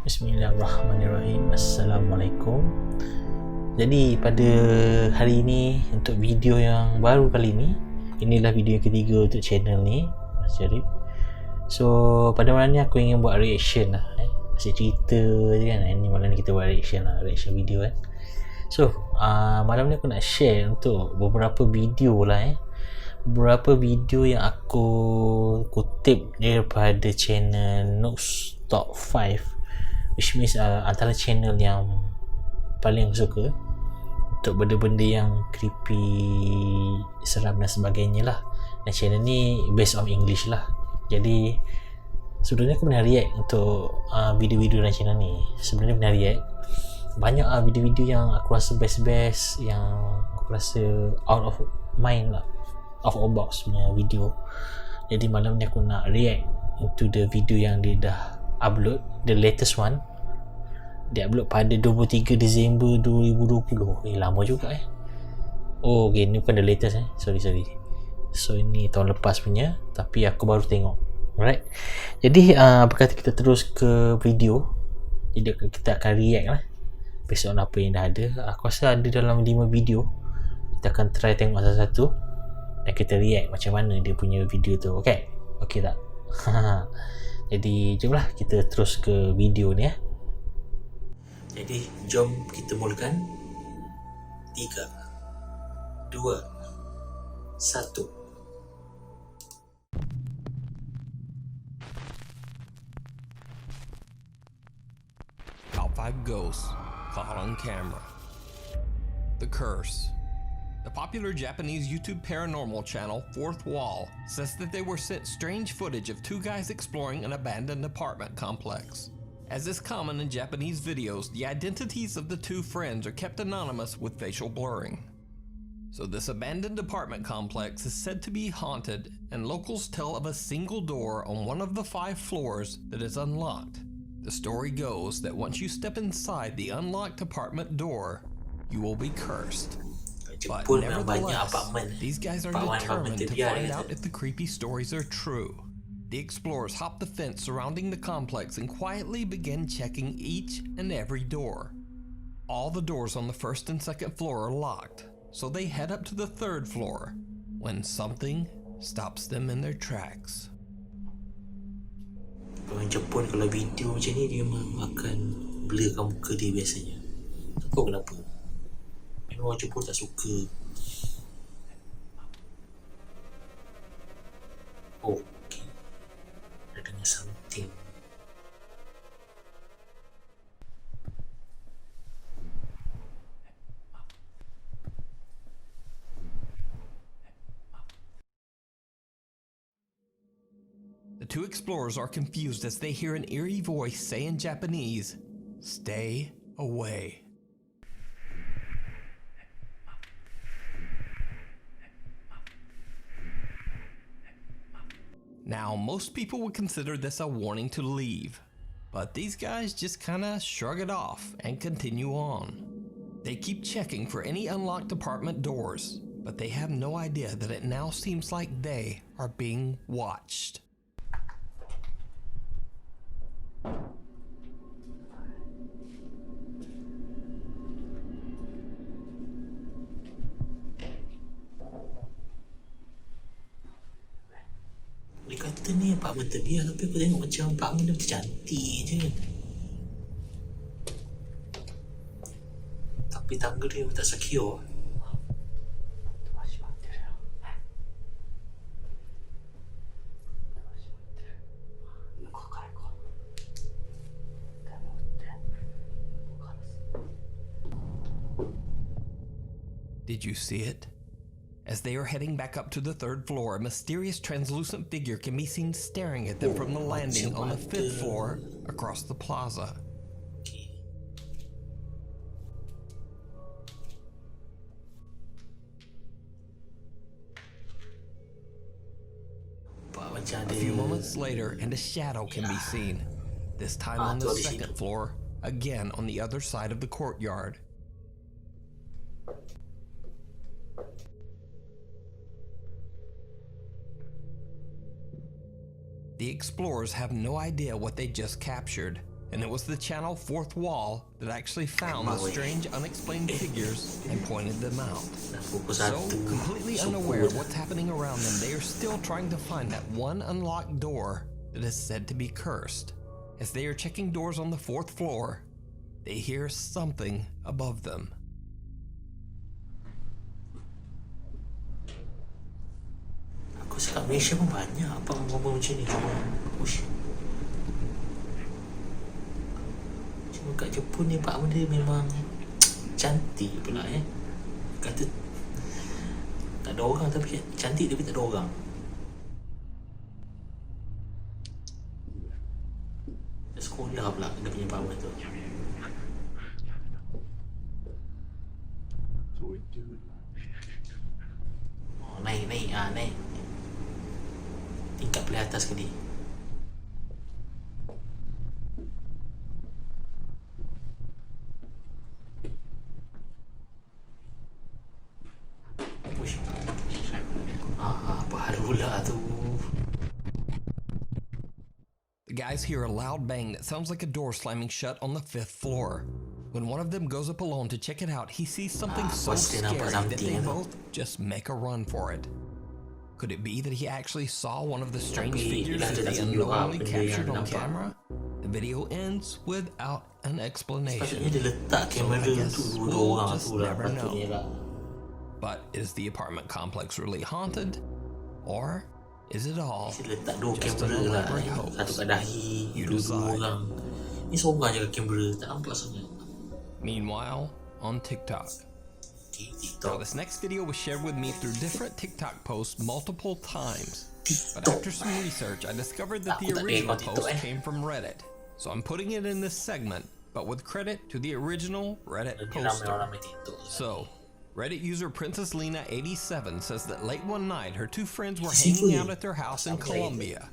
Bismillahirrahmanirrahim. Assalamualaikum. Jadi pada hari ini, untuk video yang baru kali ni, inilah video yang ketiga untuk channel ni, Mas Syarif. So pada malam ni aku ingin buat reaction lah, masih cerita je kan. Ini malam ni kita buat reaction lah, reaction video kan. So malam ni aku nak share untuk beberapa video lah, beberapa video yang aku kutip daripada channel Nooks Top 5, which means antara channel yang paling aku suka untuk benda-benda yang creepy, seram dan sebagainya lah. Dan channel ni based on English lah. Jadi sebenarnya aku pernah react untuk video-video dalam channel ni. Sebenarnya pernah react banyak video-video yang aku rasa best-best, yang aku rasa out of mind lah, out of box punya video. Jadi malam ni aku nak react into the video yang dia dah upload, the latest one. Dia upload pada 23 Disember 2020. Lama juga Oh okay, ni bukan the latest sorry. So ini tahun lepas punya, tapi aku baru tengok. Alright. Jadi apa kata kita terus ke video. Jadi kita akan react lah based on apa yang dah ada. Aku rasa ada dalam 5 video. Kita akan try tengok satu-satu dan kita react macam mana dia punya video tu. Okay? Okay tak? Jadi jomlah kita terus ke video ni Jadi jom kita mulakan. 3, 2, 1. Top 5 ghosts caught on camera. The Curse. The popular Japanese YouTube paranormal channel Fourth Wall says that they were sent strange footage of two guys exploring an abandoned apartment complex. As is common in Japanese videos, the identities of the two friends are kept anonymous with facial blurring. So this abandoned apartment complex is said to be haunted, and locals tell of a single door on one of the 5 floors that is unlocked. The story goes that once you step inside the unlocked apartment door, you will be cursed. But nevertheless, these guys are determined to find out if the creepy stories are true. The explorers hop the fence surrounding the complex and quietly begin checking each and every door. All the doors on the first and second floor are locked, so they head up to the 3rd floor when something stops them in their tracks. Orang Jepun kalau video macam ni, dia memang akan blurkan muka dia biasanya. Tak tahu kenapa. Memang orang Jepun tak suka. Okay, dah dengar something. The two explorers are confused as they hear an eerie voice say in Japanese, "Stay away." Now, most people would consider this a warning to leave, but these guys just kinda shrug it off and continue on. They keep checking for any unlocked apartment doors, but they have no idea that it now seems like they are being watched. Dia kata ni apartment terbiar, tapi aku tengok macam apartment dia macam cantik je. Tapi tangga dia tak secure. Did you see it? As they are heading back up to the 3rd floor, a mysterious translucent figure can be seen staring at them from the landing on the 5th floor across the plaza. A few moments later, and a shadow can be seen, this time on the 2nd floor, again on the other side of the courtyard. The explorers have no idea what they just captured, and it was the channel Fourth Wall that actually found the strange unexplained figures and pointed them out. So, completely unaware of what's happening around them, they are still trying to find that one unlocked door that is said to be cursed. As they are checking doors on the 4th floor, they hear something above them. Aku cakap Malaysia pun banyak apa benda macam ni cuma push. Cuma kat Jepun ni pak benda memang cantik pula Kata tak ada orang tapi cantik tapi tak ada orang. Sekolah pula dia punya power tu. Oh, naik naik. Tingkat paling atas sekali. Push. Baru lah tu. The guys hear a loud bang that sounds like a door slamming shut on the 5th floor. When one of them goes up alone to check it out, he sees something so scary that they both just make a run for it. Could it be that he actually saw one of the strange figures that they unknowingly captured on camera? The video ends without an explanation. So I guess we'll just never know. But is the apartment complex really haunted? Or is it all just an elaborate hoax? You decide. Ni seorang je kamera, tak nampak sangat. Meanwhile, on TikTok. Now, this next video was shared with me through different TikTok posts multiple times. But after some research, I discovered that the original post came from Reddit. So I'm putting it in this segment, but with credit to the original Reddit poster. So, Reddit user Princess Lena 87 says that late one night, her two friends were hanging out at their house in Colombia.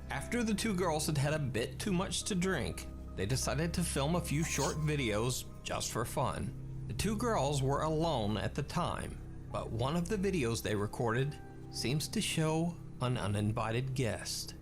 After the two girls had had a bit too much to drink, they decided to film a few short videos just for fun. The two girls were alone at the time, but one of the videos they recorded seems to show an uninvited guest.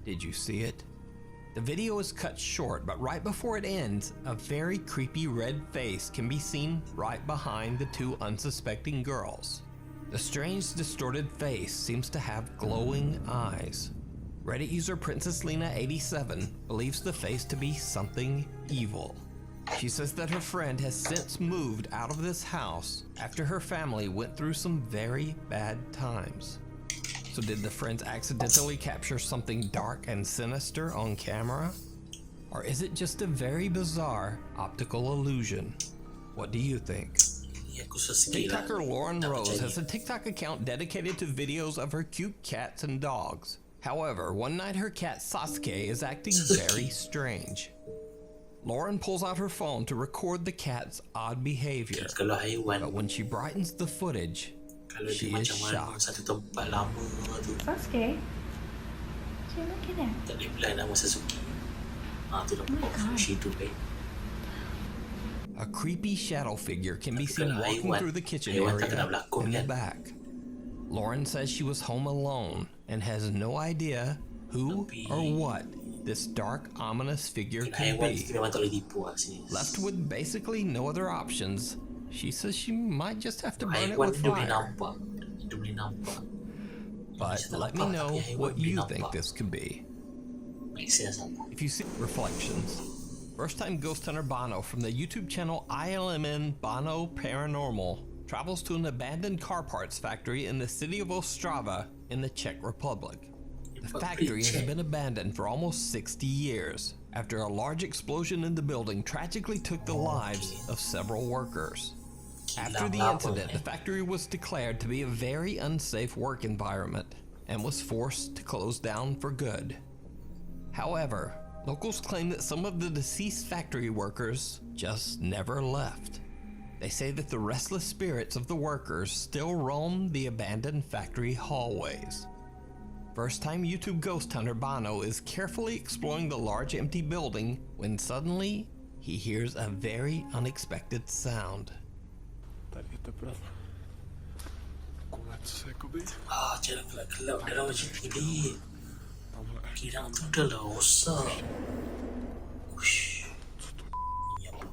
Did you see it? The video is cut short, but right before it ends, a very creepy red face can be seen right behind the two unsuspecting girls. The strange, distorted face seems to have glowing eyes. Reddit user Princess Lena 87 believes the face to be something evil. She says that her friend has since moved out of this house after her family went through some very bad times. So did the friends accidentally capture something dark and sinister on camera? Or is it just a very bizarre optical illusion? What do you think? TikToker Lauren Rose has a TikTok account dedicated to videos of her cute cats and dogs. However, one night her cat Sasuke is acting very strange. Lauren pulls out her phone to record the cat's odd behavior, but when she brightens the footage, she is shocked. Sasuke? So you're looking at? Tak boleh belah nama Sasuke. Tu dah A creepy shadow figure can be seen walking through the kitchen area in the back. Lauren says she was home alone and has no idea who or what this dark, ominous figure could be. Left with basically no other options, she says she might just have to burn it with fire. But let me know what you think this could be. If you see reflections, first-time ghost hunter Bono from the YouTube channel ILMN Bono Paranormal travels to an abandoned car parts factory in the city of Ostrava in the Czech Republic. The factory has been abandoned for almost 60 years after a large explosion in the building tragically took the lives of several workers. After the incident, the factory was declared to be a very unsafe work environment and was forced to close down for good. However, locals claim that some of the deceased factory workers just never left. They say that the restless spirits of the workers still roam the abandoned factory hallways. First-time YouTube ghost hunter Bono is carefully exploring the large empty building when suddenly he hears a very unexpected sound. Jangan gelap-gelap dalam macam ni. Kirang tu dah lah rosak. Ush. Ya Allah.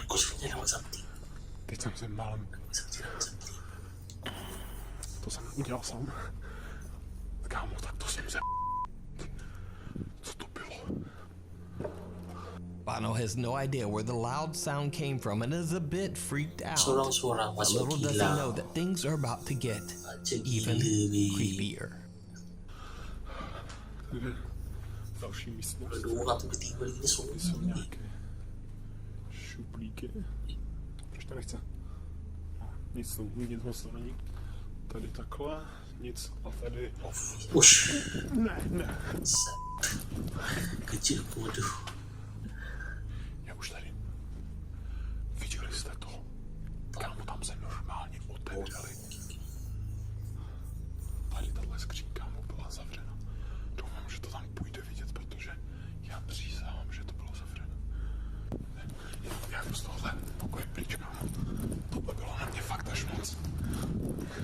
Kau sebenarnya nama something. Teď jsem se málem. To jsem udělal sám. Kámo, tak to jsem se... Co to bylo? Bono has no idea where the loud sound came from and is a bit freaked out. Sorang-sorang But masuk little does he kilang. know that things are about to get even creepier. Další místnost. Ada orang tu bertiga lagi, dia Jsou sorang ni. nějaké šuplíky. Proč to nechce? Nic moc to není. Tady takhle, nic a tady... Ush. Ne. Kecil bodoh. Je už tady. Viděli jste to? Kámo, tam se normálně otevřeli. Tady tahle skřínka byla zavřena. Doufám, že to tam půjde vidět, protože já přísahám, že to bylo zavřeno. Jak z tohohle pokoje pryč, kámo. Tohle bylo na mě fakt až moc.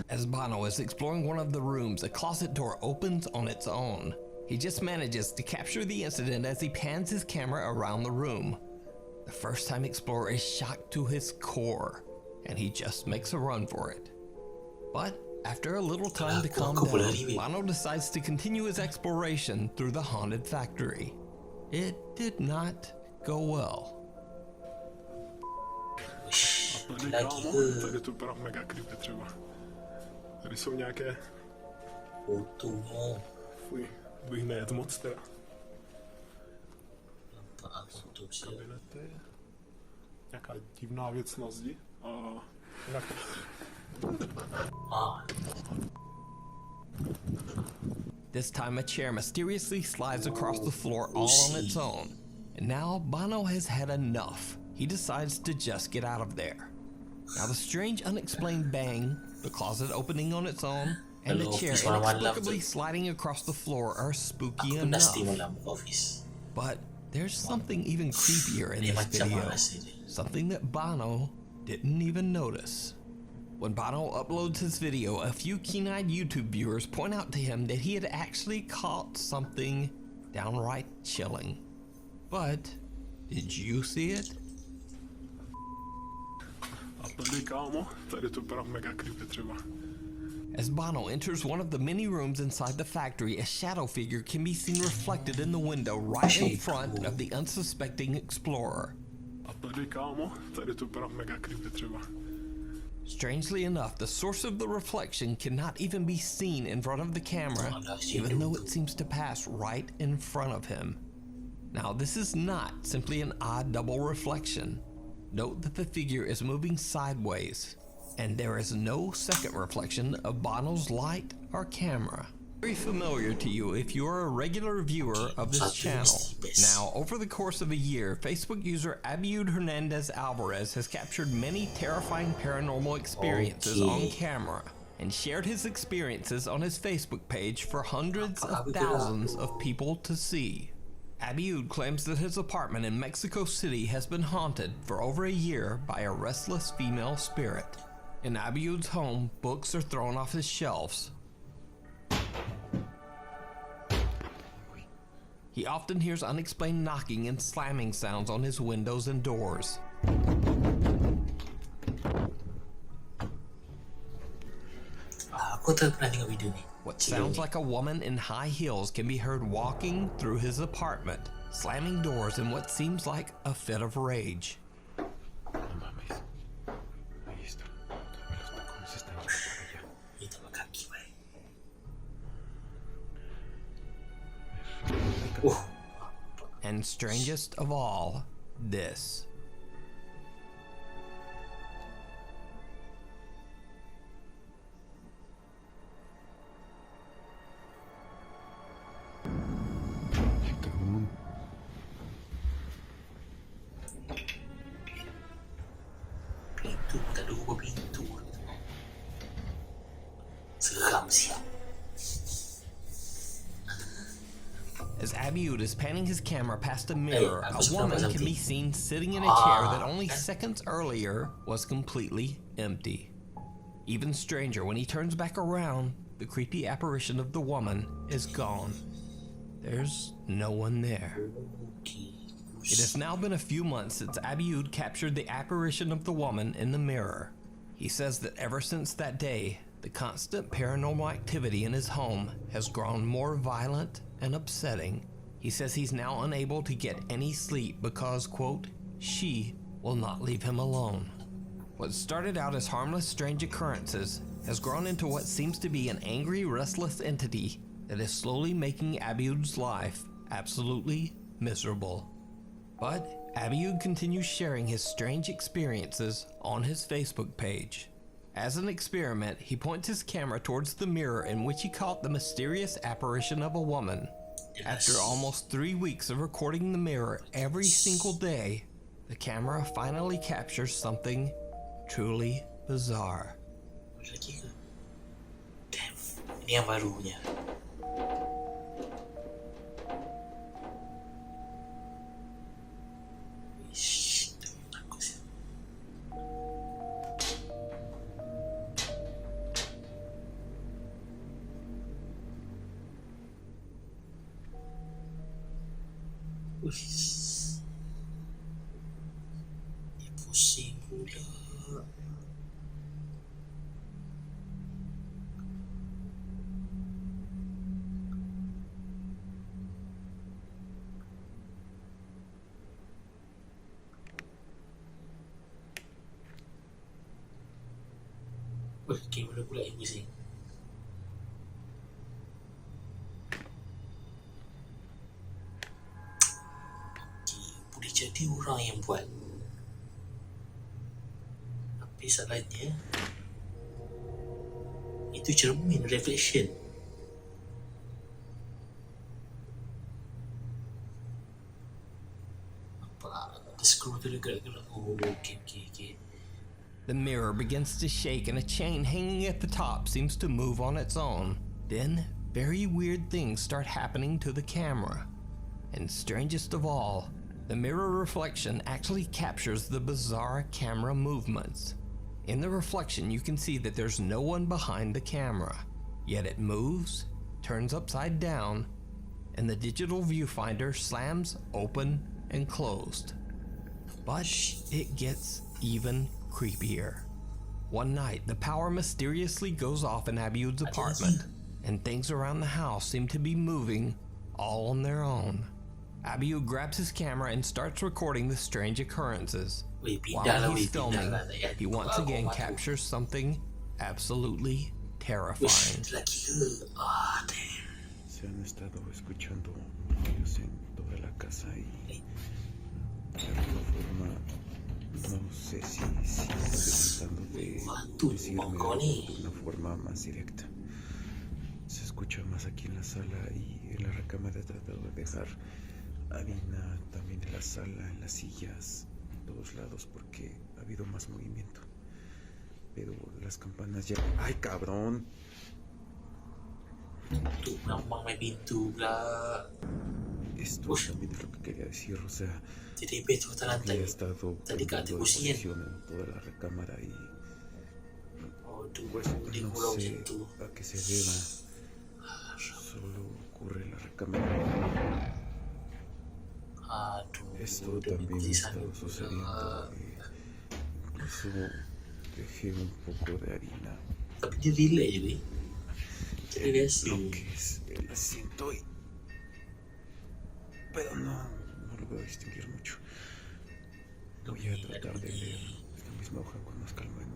As Bono is exploring one of the rooms, a closet door opens on its own. He just manages to capture the incident as he pans his camera around the room. The first time explorer is shocked to his core, and he just makes a run for it. But after a little time to calm down, Bono decides to continue his exploration through the haunted factory. It did not go well. Tady, kámo, tady to vypadá mega creepy třeba. Tady jsou nějaké... Fuj, bych nejet moc teda. Kabinety. Nějaká divná věc na zdi. A... This time a chair mysteriously slides across the floor all on its own. And now Bono has had enough. He decides to just get out of there. Now the strange unexplained bang, the closet opening on its own, and the chair inexplicably sliding across the floor are spooky enough. But there's something even creepier in this video. Something that Bono didn't even notice. When Bono uploads his video, a few keen-eyed YouTube viewers point out to him that he had actually caught something downright chilling. But did you see it? A tady, kámo, tady to vypadá mega creepy třeba. As Bono enters one of the many rooms inside the factory, a shadow figure can be seen reflected in the window right in front of the unsuspecting explorer. A tady, kámo, tady to vypadá mega creepy třeba. Strangely enough, the source of the reflection cannot even be seen in front of the camera, even though it seems to pass right in front of him. Now, this is not simply an odd double reflection. Note that the figure is moving sideways, and there is no second reflection of Bono's light or camera. Very familiar to you if you are a regular viewer of this channel. Now, over the course of a year, Facebook user Abiud Hernandez Alvarez has captured many terrifying paranormal experiences on camera and shared his experiences on his Facebook page for hundreds of thousands of people to see. Abiud claims that his apartment in Mexico City has been haunted for over a year by a restless female spirit. In Abiud's home, books are thrown off his shelves. He often hears unexplained knocking and slamming sounds on his windows and doors. Aku tak pernah tengok video ni. What sounds like a woman in high heels can be heard walking through his apartment, slamming doors in what seems like a fit of rage. Itu kaki baik. And strangest of all, this. Pintu, tak ada ubah pintu. Seram siap. As Abiud is panning his camera past a mirror, aku a suka woman nampak can be something. seen sitting in a chair that Ah, only kan? seconds earlier was completely empty. Even stranger, when he turns back around, the creepy apparition of the woman is gone. There's no one there. Okay. It has now been a few months since Abiud captured the apparition of the woman in the mirror. He says that ever since that day, the constant paranormal activity in his home has grown more violent and upsetting. He says he's now unable to get any sleep because, quote, she will not leave him alone. What started out as harmless, strange occurrences has grown into what seems to be an angry, restless entity that is slowly making Abiud's life absolutely miserable. But Abiud continues sharing his strange experiences on his Facebook page. As an experiment, he points his camera towards the mirror in which he caught the mysterious apparition of a woman. After almost 3 weeks of recording the mirror every single day, the camera finally captures something truly bizarre. Lagi ke? Damn, ini yang barunya. Ish, takut sih. Uish. Dia pusing pula. Kamera pula yang pusing. Boleh jadi orang yang buat. Tapi salahnya itu cermin, reflection. Apa? Dia scroll tu dia gerak-gerak. Oh, okay. The mirror begins to shake and a chain hanging at the top seems to move on its own. Then, very weird things start happening to the camera. And strangest of all, the mirror reflection actually captures the bizarre camera movements. In the reflection, you can see that there's no one behind the camera, yet it moves, turns upside down, and the digital viewfinder slams open and closed. But it gets even creepier. One night, the power mysteriously goes off in Abiud's apartment, and things around the house seem to be moving all on their own. Abiud grabs his camera and starts recording the strange occurrences. While he's filming, he once again captures something absolutely terrifying. Ah, damn. Se han estado escuchando ruidos en toda la casa y de alguna forma no sé si estoy tratando de decirme de una forma más directa. Se escucha más aquí en la sala y en la recámara he tratado de dejar harina también en la sala, en las sillas, en todos lados porque ha habido más movimiento. Pero las campanas ya... ¡Ay, cabrón! Tu memang main pintu pula. Esto también es lo que quería decir, o sea... Jadi bed tu atas lantai. He estado Tadi kat atas cambiando de kursi kan. posición en toda la recámara y Oh, tu pues dia no gurau sé macam tu. a qué se deba. Solo ocurre en la recámara. Aduh, Esto dia también mengikuti ha sana estado pula. sucediendo. Incluso dejé un poco de harina. Tapi dia relax je ni. Jadi biasa. Lo que es el asiento y... Pero no lo veo distinguir mucho. Voy a tratar de leer esta misma hoja con más calma en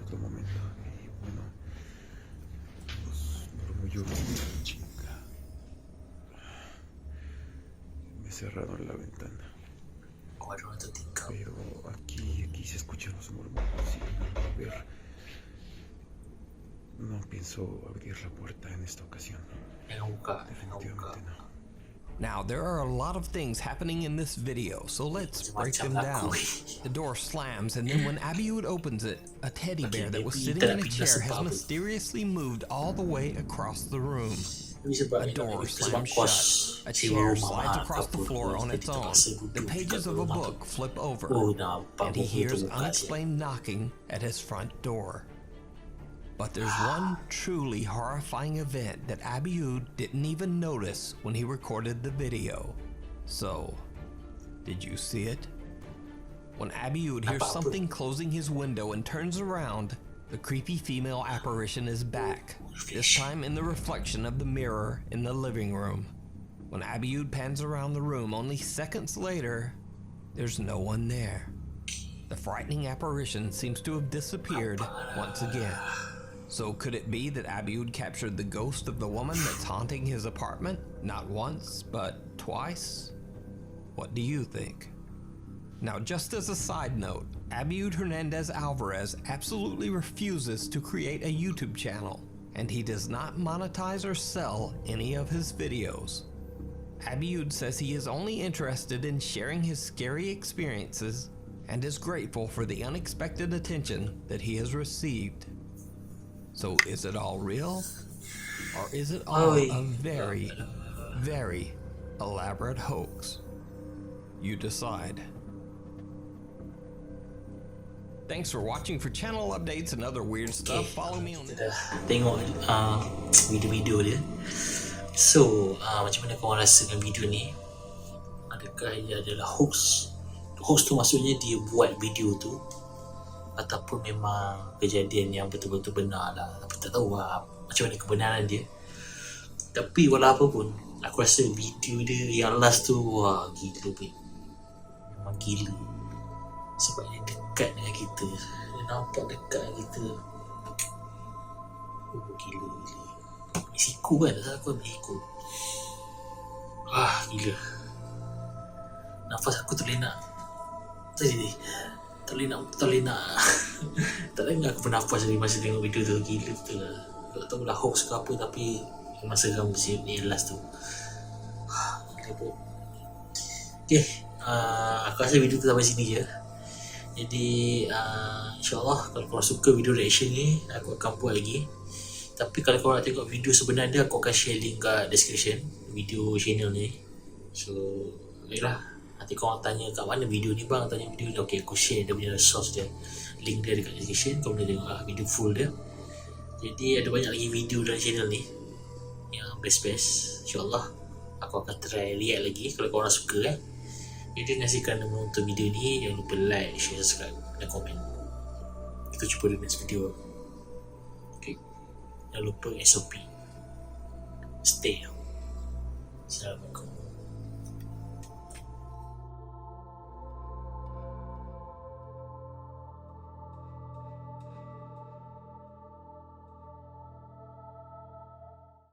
otro momento. Y bueno, los murmullos de chica me cerraron la ventana. Waduh, tertingkap. Pero aquí se escuchan los murmullos y a ver, no pienso abrir la puerta en esta ocasión. Jangan buka. Definitivamente no. Now, there are a lot of things happening in this video, so let's break them down. The door slams, and then when Abiud opens it, a teddy bear that was sitting in a chair has mysteriously moved all the way across the room. Tapi sebab A door sebab slams kos shut. A sewa chair rumah slides mahal across the ataupun floor on kita its own. terpaksa The duduk pages dekat of a rumah tu. book flip over, Oh, nampak and he buku hears terbuka siap. unexplained knocking at his front door. But there's one truly horrifying event that Abiud didn't even notice when he recorded the video. So, did you see it? When Abiud hears Apa-apa. something closing his window and turns around, the creepy female apparition is back, this time in the reflection of the mirror in the living room. When Abiud pans around the room only seconds later, there's no one there. The frightening apparition seems to have disappeared once again. So could it be that Abiud captured the ghost of the woman that's haunting his apartment? Not once, but twice? What do you think? Now, just as a side note, Abiud Hernandez Alvarez absolutely refuses to create a YouTube channel, and he does not monetize or sell any of his videos. Abiud says he is only interested in sharing his scary experiences and is grateful for the unexpected attention that he has received. So is it all real? Or is it all a very, very elaborate hoax? You decide. Thanks for watching. For channel updates and other weird stuff, follow me on Kita dah tengok video-video dia. So, macam mana korang rasa dengan video ni? Adakah ia adalah hoax? Hoax tu maksudnya dia buat video tu ataupun memang kejadian yang betul-betul benar lah. Tapi tak tahu lah macam mana kebenaran dia. Tapi walau apa pun, aku rasa video dia yang last tu, wah gila pun. Memang gila. Sebab dia dekat dengan kita. Dia nampak dekat dengan kita. Oh gila. Mexico kan? Tak salah aku Mexico. Wah gila. Nafas aku terlenak. Tadi tak boleh nak tak boleh aku bernafas dari masa tengok video tu. Gila betul lah. Tak tahu lah hoax ke apa, tapi masa kamu ni last tu gila pun. Okay, aku rasa video tu sampai sini je. Jadi insyaAllah kalau korang suka video reaction ni, aku akan buat lagi. Tapi kalau korang nak tengok video sebenar dia, aku akan share link kat description video channel ni. So baiklah, nanti korang tanya kat mana video ni bang, tanya video ni, ok aku share dia punya source dia, link dia dekat description. Korang boleh tengok video full dia. Jadi ada banyak lagi video dalam channel ni yang best-best. InsyaAllah aku akan try react lagi kalau korang suka. Jadi kasih kerana menonton video ni, jangan lupa like, share, subscribe dan komen. Kita jumpa di next video. Ok, jangan lupa SOP, stay. Assalamualaikum.